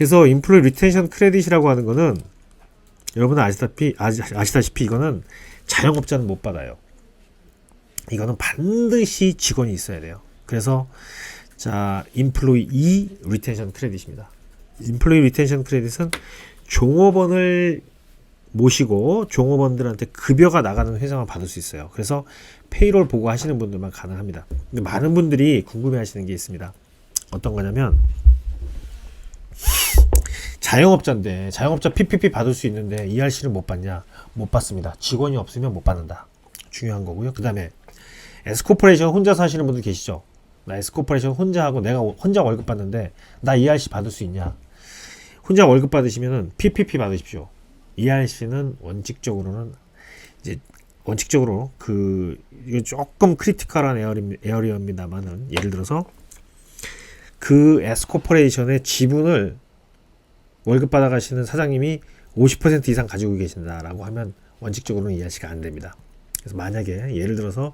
그래서 인플로이 리텐션 크레딧이라고 하는 거는 여러분은 아시다시피 이거는 자영업자는 못 받아요. 이거는 반드시 직원이 있어야 돼요. 그래서 자, 인플로이 리텐션 크레딧입니다. 인플로이 리텐션 크레딧은 종업원을 모시고 종업원들한테 급여가 나가는 회사만 받을 수 있어요. 그래서 페이롤 보고 하시는 분들만 가능합니다. 근데 많은 분들이 궁금해 하시는 게 있습니다. 어떤 거냐면 자영업자인데 자영업자 PPP 받을 수 있는데 ERC를 못 받냐? 못 받습니다. 직원이 없으면 못 받는다. 중요한 거고요. 그 다음에 S코퍼레이션 혼자서 하시는 분들 계시죠? 나 S코퍼레이션 혼자 하고 내가 혼자 월급 받는데 나 ERC 받을 수 있냐? 혼자 월급 받으시면은 PPP 받으십시오. ERC는 원칙적으로는 이제 원칙적으로 이거 조금 크리티컬한 에어리어입니다만은 예를 들어서 그 S코퍼레이션의 지분을 월급 받아가시는 사장님이 50% 이상 가지고 계신다라고 하면 원칙적으로는 ERC가 안 됩니다. 그래서 만약에 예를 들어서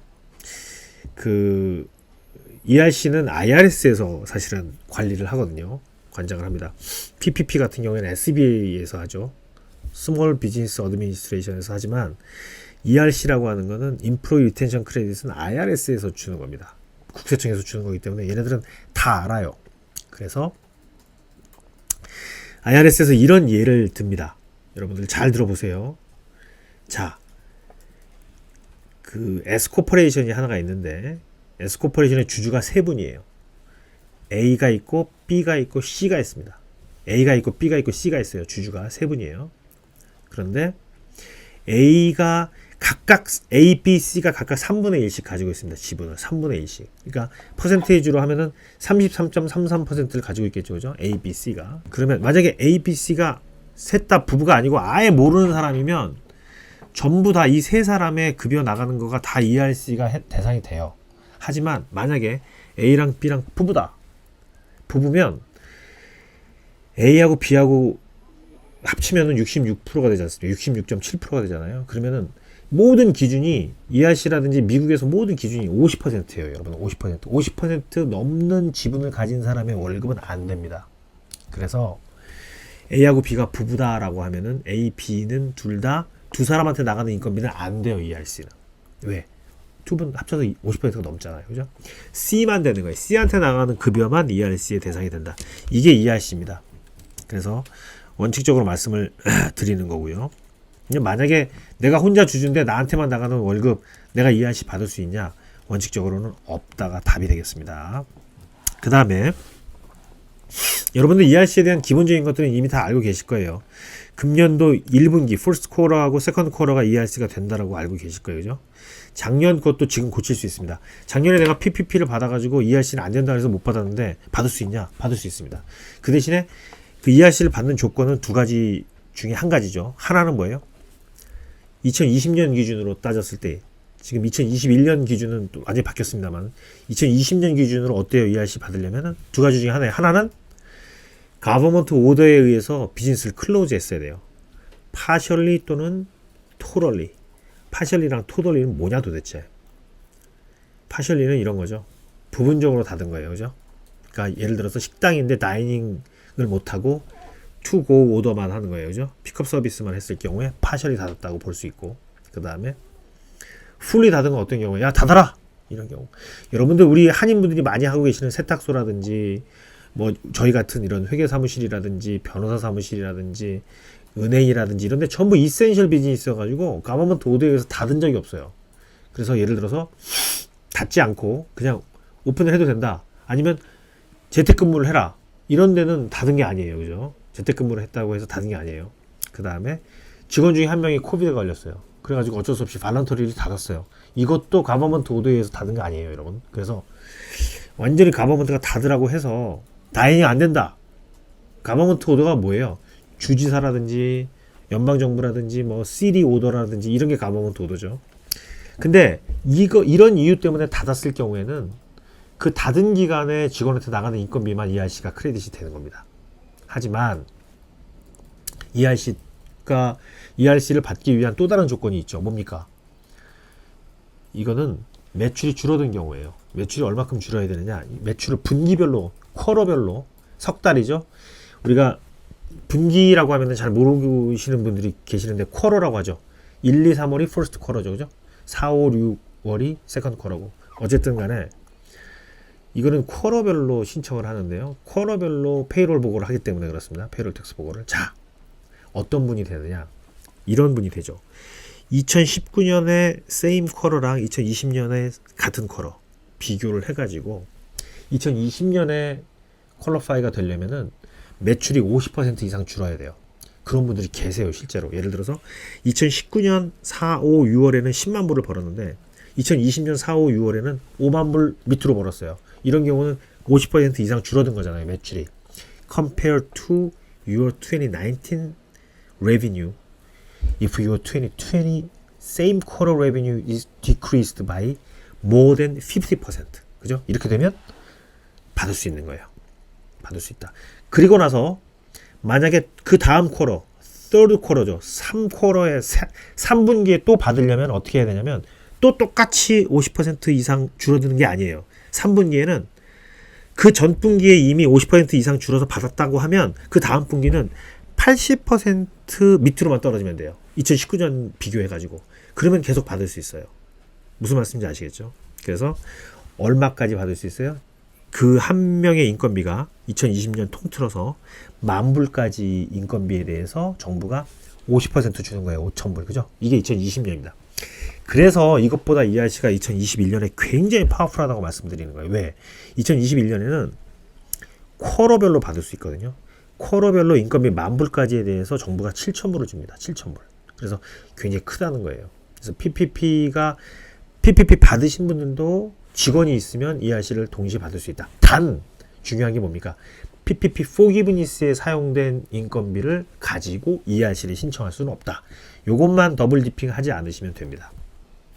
ERC는 IRS에서 사실은 관리를 하거든요. 관장을 합니다. PPP 같은 경우에는 SBA에서 하죠. 스몰 비즈니스 어드미니스트레이션에서 하지만 ERC라고 하는 거는 인플로이 리텐션 크레딧은 IRS에서 주는 겁니다. 국세청에서 주는 거기 때문에 얘네들은 다 알아요. 그래서 IRS에서 이런 예를 듭니다. 여러분들 잘 들어보세요. 자, S코퍼레이션이 하나가 있는데 S코퍼레이션의 주주가 세 분이에요. A가 있고 B가 있고 C가 있습니다. A가 있고 B가 있고 C가 있어요. 주주가 세 분이에요. 그런데 A가 각각 A, B, C가 각각 3분의 1씩 가지고 있습니다. 지분을 3분의 1씩. 그러니까 퍼센테이지로 하면은 33.33%를 가지고 있겠죠. 그죠? A, B, C가. 그러면 만약에 A, B, C가 셋 다 부부가 아니고 아예 모르는 사람이면 전부 다 이 세 사람의 급여 나가는 거가 다 ERC가 대상이 돼요. 하지만 만약에 A랑 B랑 부부다. 부부면 A하고 B하고 합치면은 66%가 되지 않습니까? 66.7%가 되잖아요. 그러면은 모든 기준이 ERC라든지 미국에서 모든 기준이 50%예요. 여러분 50%. 50% 넘는 지분을 가진 사람의 월급은 안 됩니다. 그래서 A하고 B가 부부다라고 하면은 A, B는 둘 다 두 사람한테 나가는 인건비는 안 돼요. ERC는. 왜? 두 분 합쳐서 50%가 넘잖아요. 그죠? C만 되는 거예요. C한테 나가는 급여만 ERC의 대상이 된다. 이게 ERC입니다. 그래서 원칙적으로 말씀을 드리는 거고요. 만약에 내가 혼자 주주인데 나한테만 나가는 월급 내가 ERC 받을 수 있냐? 원칙적으로는 없다가 답이 되겠습니다. 그 다음에 여러분들 ERC에 대한 기본적인 것들은 이미 다 알고 계실 거예요. 금년도 1분기, first quarter하고 second quarter가 ERC가 된다라고 알고 계실 거예요. 그죠? 작년 것도 지금 고칠 수 있습니다. 작년에 내가 PPP를 받아가지고 ERC는 안 된다 해서 못 받았는데 받을 수 있냐? 받을 수 있습니다. 그 대신에 그 ERC를 받는 조건은 두 가지 중에 한 가지죠. 하나는 뭐예요? 2020년 기준으로 따졌을 때 지금 2021년 기준은 또 완전히 바뀌었습니다만 2020년 기준으로 어때요? ERC 받으려면은 두 가지 중에 하나는 가버먼트 오더에 의해서 비즈니스를 클로즈 했어야 돼요. 파셜리 또는 토럴리. 파셜리랑 토럴리는 뭐냐 도대체? 파셜리는 이런 거죠. 부분적으로 닫은 거예요. 그죠? 그러니까 예를 들어서 식당인데 다이닝을 못하고 투고 오더만 하는 거예요. 그죠? 픽업 서비스만 했을 경우에 파셜리 닫았다고 볼 수 있고, 그 다음에 풀리 닫은 건 어떤 경우에 야 닫아라! 이런 경우. 여러분들 우리 한인분들이 많이 하고 계시는 세탁소라든지 뭐 저희 같은 이런 회계사무실이라든지 변호사 사무실이라든지 은행이라든지 이런 데 전부 이센셜 비즈니스여가지고 가버먼트 오더에서 닫은 적이 없어요. 그래서 예를 들어서 닫지 않고 그냥 오픈을 해도 된다. 아니면 재택근무를 해라. 이런 데는 닫은 게 아니에요. 그죠? 재택근무를 했다고 해서 닫은 게 아니에요. 그 다음에 직원 중에 한 명이 코비드에 걸렸어요. 그래가지고 어쩔 수 없이 발런터리를 닫았어요. 이것도 가버먼트 오더에 의해서 닫은 게 아니에요. 여러분. 그래서 완전히 가버먼트가 닫으라고 해서 다행히 안 된다. 가버먼트 오더가 뭐예요? 주지사라든지 연방정부라든지 뭐 시리 오더라든지 이런 게 가버먼트 오더죠. 근데 이런 이유 때문에 닫았을 경우에는 그 닫은 기간에 직원한테 나가는 인건비만 ERC가 크레딧이 되는 겁니다. 하지만 ERC를 받기 위한 또 다른 조건이 있죠. 뭡니까? 이거는 매출이 줄어든 경우예요. 매출이 얼마큼 줄어야 되느냐? 매출을 분기별로, 쿼터별로, 석 달이죠. 우리가 분기라고 하면 잘 모르시는 분들이 계시는데 쿼러라고 하죠. 1, 2, 3월이 first 쿼러죠. 그죠? 4, 5, 6월이 second 쿼러고. 어쨌든 간에 이거는 쿼러별로 신청을 하는데요. 쿼러별로 페이롤 보고를 하기 때문에 그렇습니다. 페이롤 텍스 보고를. 자, 어떤 분이 되느냐? 이런 분이 되죠. 2019년에 same 쿼러랑 2020년에 같은 쿼러 비교를 해가지고 2020년에 퀄리파이가 되려면은 매출이 50% 이상 줄어야 돼요. 그런 분들이 계세요, 실제로. 예를 들어서 2019년 4, 5, 6월에는 10만 불을 벌었는데 2020년 4, 5, 6월에는 5만 불 밑으로 벌었어요. 이런 경우는 50% 이상 줄어든 거잖아요, 매출이. Compared to your 2019 revenue, if your 2020 same quarter revenue is decreased by more than 50%. 그죠? 이렇게 되면 받을 수 있는 거예요. 받을 수 있다. 그리고 나서 만약에 그 다음 쿼러, third 쿼러죠. 3쿼러에 3분기에 또 받으려면 어떻게 해야 되냐면 또 똑같이 50% 이상 줄어드는 게 아니에요. 3분기에는 그 전 분기에 이미 50% 이상 줄어서 받았다고 하면 그 다음 분기는 80% 밑으로만 떨어지면 돼요. 2019년 비교해가지고. 그러면 계속 받을 수 있어요. 무슨 말씀인지 아시겠죠? 그래서 얼마까지 받을 수 있어요? 그 한 명의 인건비가 2020년 통틀어서 10,000불까지 인건비에 대해서 정부가 50% 주는 거예요. 5,000불. 그죠? 이게 2020년입니다. 그래서 이것보다 ERC가 2021년에 굉장히 파워풀하다고 말씀드리는 거예요. 왜? 2021년에는 쿼러별로 받을 수 있거든요. 쿼러별로 인건비 10,000불까지에 대해서 정부가 7,000불을 줍니다. 7,000불. 그래서 굉장히 크다는 거예요. 그래서 PPP 받으신 분들도 직원이 있으면 ERC를 동시에 받을 수 있다. 단 중요한 게 뭡니까? PPP forgiveness에 사용된 인건비를 가지고 ERC를 신청할 수는 없다. 요것만 더블 디핑 하지 않으시면 됩니다.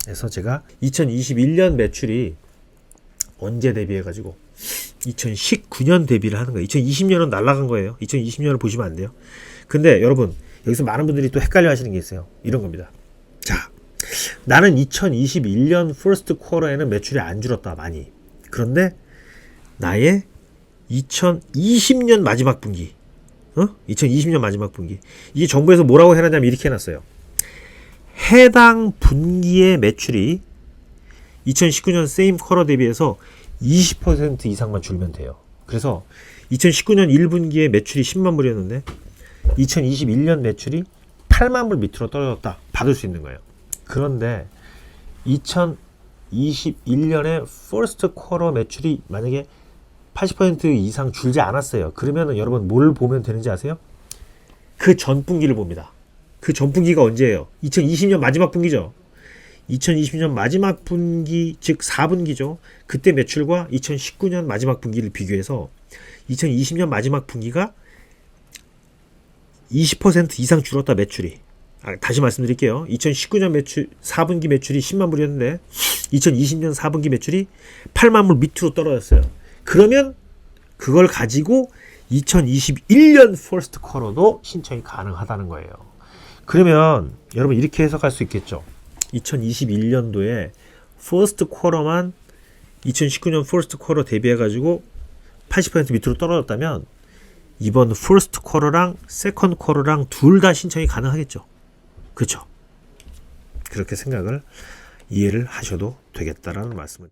그래서 제가 2021년 매출이 언제 대비해가지고 2019년 대비를 하는 거예요. 2020년은 날아간 거예요. 2020년을 보시면 안 돼요. 근데 여러분 여기서 많은 분들이 또 헷갈려 하시는 게 있어요. 이런 겁니다. 자, 나는 2021년 first quarter에는 매출이 안 줄었다 많이. 그런데 나의 2020년 마지막 분기 2020년 마지막 분기 이게 정부에서 뭐라고 해놨냐면 이렇게 해놨어요. 해당 분기의 매출이 2019년 same quarter 대비해서 20% 이상만 줄면 돼요. 그래서 2019년 1분기에 매출이 10만 불이었는데 2021년 매출이 8만 불 밑으로 떨어졌다. 받을 수 있는 거예요. 그런데 2021년에 first quarter 매출이 만약에 80% 이상 줄지 않았어요. 그러면은 여러분 뭘 보면 되는지 아세요? 그 전 분기를 봅니다. 그 전 분기가 언제예요? 2020년 마지막 분기죠. 2020년 마지막 분기, 즉 4분기죠. 그때 매출과 2019년 마지막 분기를 비교해서 2020년 마지막 분기가 20% 이상 줄었다 매출이. 다시 말씀드릴게요. 2019년 매출 4분기 매출이 10만 불이었는데 2020년 4분기 매출이 8만 불 밑으로 떨어졌어요. 그러면 그걸 가지고 2021년 퍼스트 쿼터도 신청이 가능하다는 거예요. 그러면 여러분 이렇게 해석할 수 있겠죠. 2021년도에 퍼스트 쿼터만 2019년 퍼스트 쿼터 대비해 가지고 80% 밑으로 떨어졌다면 이번 퍼스트 쿼터랑 세컨드 쿼터랑 둘 다 신청이 가능하겠죠. 그렇죠? 그렇게 생각을 이해를 하셔도 되겠다라는 말씀을